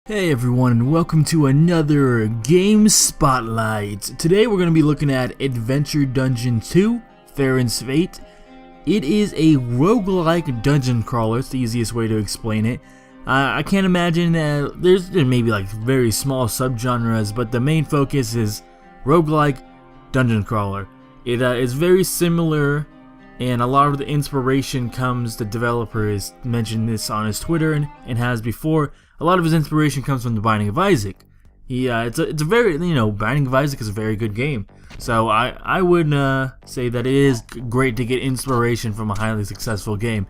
Hey everyone, and welcome to another Game Spotlight. Today we're going to be looking at Adventure Dungeon 2, Faron's Fate. It is a roguelike dungeon crawler, it's the easiest way to explain it. I can't imagine that there's maybe like very small subgenres, but the main focus is roguelike dungeon crawler. It is very similar, and a lot of the inspiration comes, the developer has mentioned this on his Twitter and has before. A lot of his inspiration comes from The Binding of Isaac. It's a very, Binding of Isaac is a very good game. So I would say that it is great to get inspiration from a highly successful game,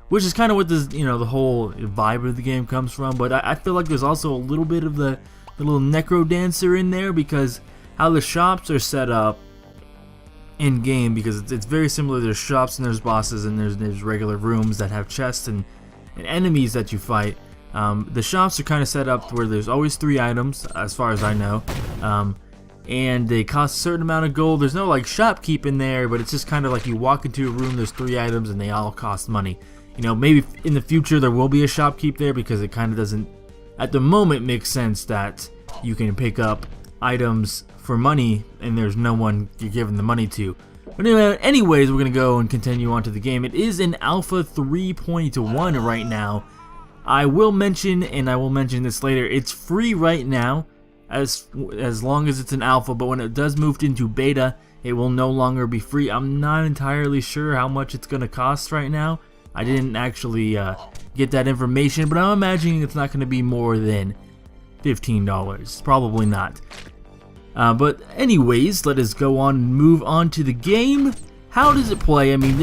which is kind of what this, the whole vibe of the game comes from. But I feel like there's also a little bit of the little Necrodancer in there, because how the shops are set up in game, because it's very similar. There's shops and there's bosses and there's regular rooms that have chests and enemies that you fight. The shops are kind of set up where there's always 3 items, as far as I know, and they cost a certain amount of gold. There's no like shopkeep in there, but it's just kind of like you walk into a room, there's 3 items, and they all cost money. Maybe in the future there will be a shopkeep there, because it kind of doesn't, at the moment, make sense that you can pick up items for money and there's no one you're giving the money to. But anyways, we're going to go and continue on to the game. It is in Alpha 3.1 right now. I will mention, and I will mention this later, it's free right now as long as it's an alpha, but when it does move into beta, it will no longer be free. I'm not entirely sure how much it's going to cost right now. I didn't actually get that information, but I'm imagining it's not going to be more than $15. Probably not. But anyways, let us go on and move on to the game. How does it play? I mean,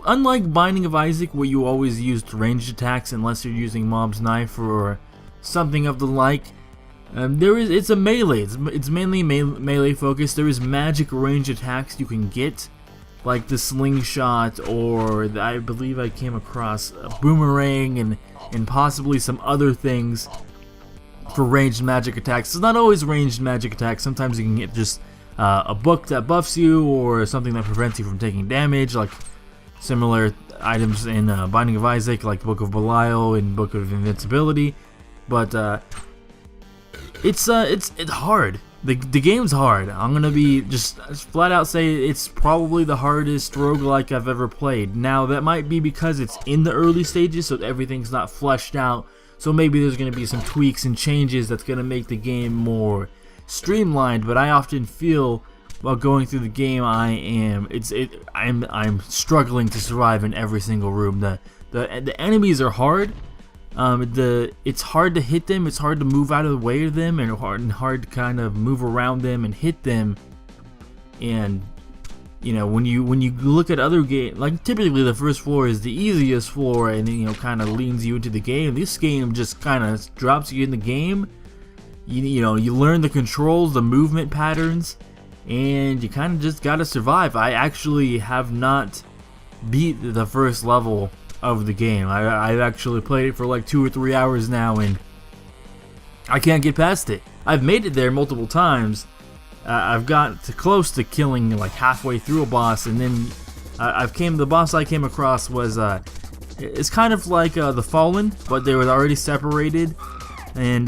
unlike Binding of Isaac, where you always used ranged attacks unless you're using Mob's Knife or something of the like, it's a melee. It's mainly melee focused. There is magic ranged attacks you can get, like the slingshot, or I believe I came across a boomerang and possibly some other things for ranged magic attacks. It's not always ranged magic attacks. Sometimes you can get just a book that buffs you, or something that prevents you from taking damage, like similar items in Binding of Isaac, like Book of Belial and Book of Invincibility. But it's hard. The game's hard. I'm gonna be just flat out say it's probably the hardest roguelike I've ever played. Now that might be because it's in the early stages, so everything's not fleshed out. So maybe there's gonna be some tweaks and changes that's gonna make the game more streamlined, but I often feel while going through the game I'm struggling to survive in every single room. The enemies are hard. It's hard to hit them. It's hard to move out of the way of them, and hard to kind of move around them and hit them. And when you look at other games, like typically the first floor is the easiest floor, and kind of leans you into the game. This game just kind of drops you in the game. You learn the controls, the movement patterns, and you kind of just gotta survive. I actually have not beat the first level of the game. I've actually played it for like 2 or 3 hours now, and I can't get past it. I've made it there multiple times. I've got close to killing like halfway through a boss, and then the boss I came across was it's kind of like the Fallen, but they were already separated. And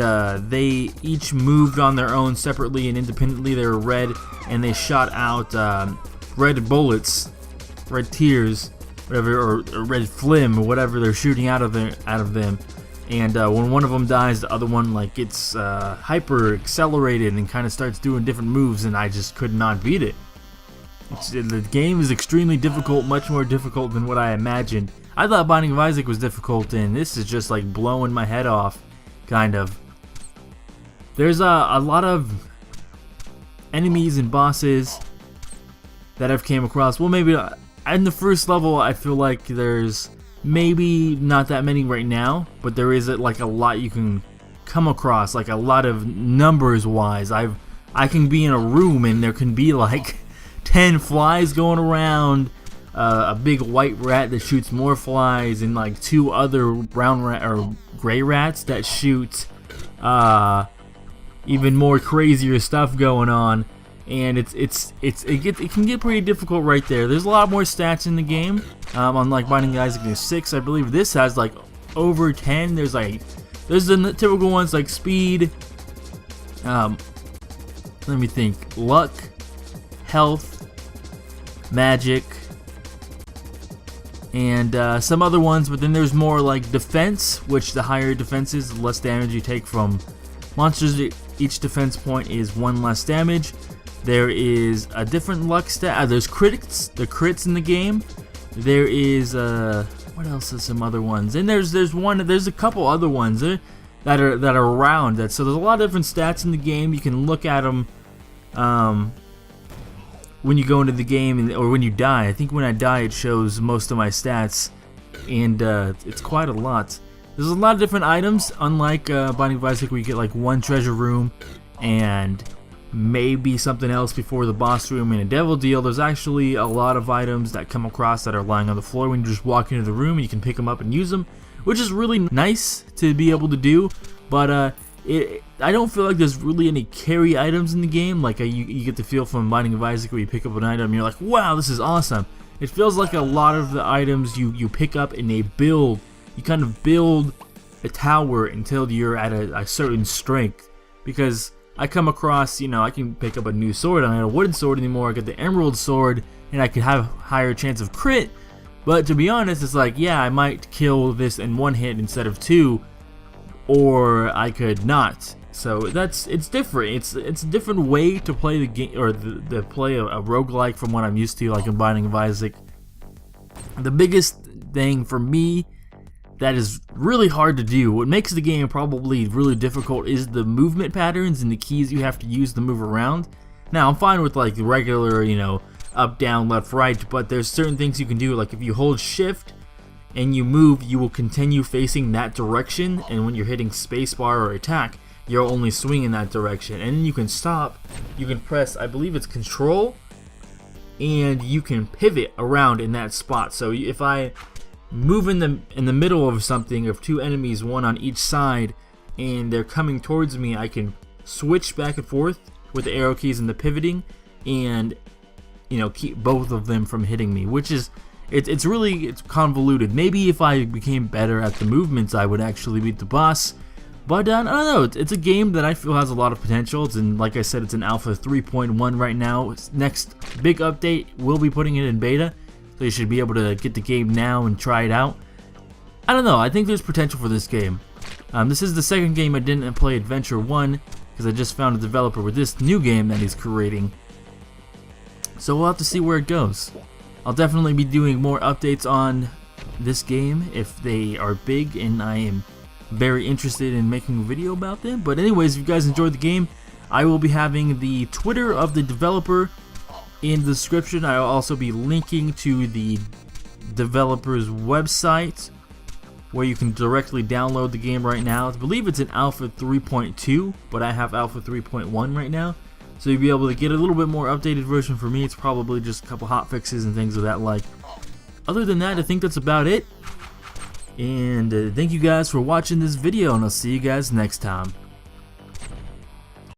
they each moved on their own separately and independently. They were red, and they shot out red bullets, red tears, whatever, or red phlegm, or whatever they're shooting out of them. And when one of them dies, the other one gets hyper accelerated and kind of starts doing different moves, and I just could not beat it. The game is extremely difficult, much more difficult than what I imagined. I thought Binding of Isaac was difficult, and this is just like blowing my head off. Kind of. There's a lot of enemies and bosses that I've came across. Well, maybe in the first level I feel like there's maybe not that many right now, but there is like a lot you can come across, like a lot of numbers wise. I can be in a room and there can be like 10 flies going around, a big white rat that shoots more flies, and like 2 other brown rat or gray rats that shoot even more crazier stuff going on. And it can get pretty difficult right there. There's a lot more stats in the game. Unlike Binding of Isaac, there's 6, I believe. This has like over 10. There's like There's the typical ones like speed, let me think, luck, health, magic, and some other ones, but then there's more like defense, which the higher defense is, the less damage you take from monsters. Each defense point is 1 less damage. There is a different luck stat. There's crits, the crits in the game. There is what else is some other ones? And there's a couple other ones that are around that. So there's a lot of different stats in the game. You can look at them when you go into the game or when you die. I think when I die it shows most of my stats, and it's quite a lot. There's a lot of different items, unlike Binding of Isaac where you get like 1 treasure room and maybe something else before the boss room and a devil deal. There's actually a lot of items that come across that are lying on the floor when you just walk into the room, and you can pick them up and use them, which is really nice to be able to do. But I don't feel like there's really any carry items in the game. Like you get the feel from Binding of Isaac where you pick up an item and you're like, wow, this is awesome. It feels like a lot of the items you pick up and they build. You kind of build a tower until you're at a certain strength. Because I come across, I can pick up a new sword. I don't have a wooden sword anymore. I get the emerald sword, and I can have a higher chance of crit. But to be honest, it's like, yeah, I might kill this in 1 hit instead of 2, or I could not. So it's different. It's a different way to play the game, or the play a roguelike from what I'm used to, like in Binding of Isaac. The biggest thing for me that is really hard to do, what makes the game probably really difficult, is the movement patterns and the keys you have to use to move around. Now I'm fine with like the regular, up, down, left, right, but there's certain things you can do, like if you hold shift and you move, you will continue facing that direction, and when you're hitting spacebar or attack, you'll only swing in that direction. And then you can stop, you can press, I believe it's control, and you can pivot around in that spot. So if I move in the middle of something, of 2 enemies, 1 on each side, and they're coming towards me, I can switch back and forth with the arrow keys and the pivoting, and keep both of them from hitting me, which is it's really convoluted. Maybe if I became better at the movements, I would actually beat the boss. But I don't know, it's a game that I feel has a lot of potential. It's in, like I said, it's in Alpha 3.1 right now. Next big update, we'll be putting it in beta, so you should be able to get the game now and try it out. I don't know, I think there's potential for this game. This is the second game I didn't play Adventure 1, because I just found a developer with this new game that he's creating. So we'll have to see where it goes. I'll definitely be doing more updates on this game if they are big and I am very interested in making a video about them. But anyways, if you guys enjoyed the game, I will be having the Twitter of the developer in the description. I'll also be linking to the developer's website where you can directly download the game right now. I believe it's in Alpha 3.2, but I have Alpha 3.1 right now. So you'll be able to get a little bit more updated version. For me, it's probably just a couple hotfixes and things of that like. Other than that, I think that's about it. And thank you guys for watching this video, and I'll see you guys next time.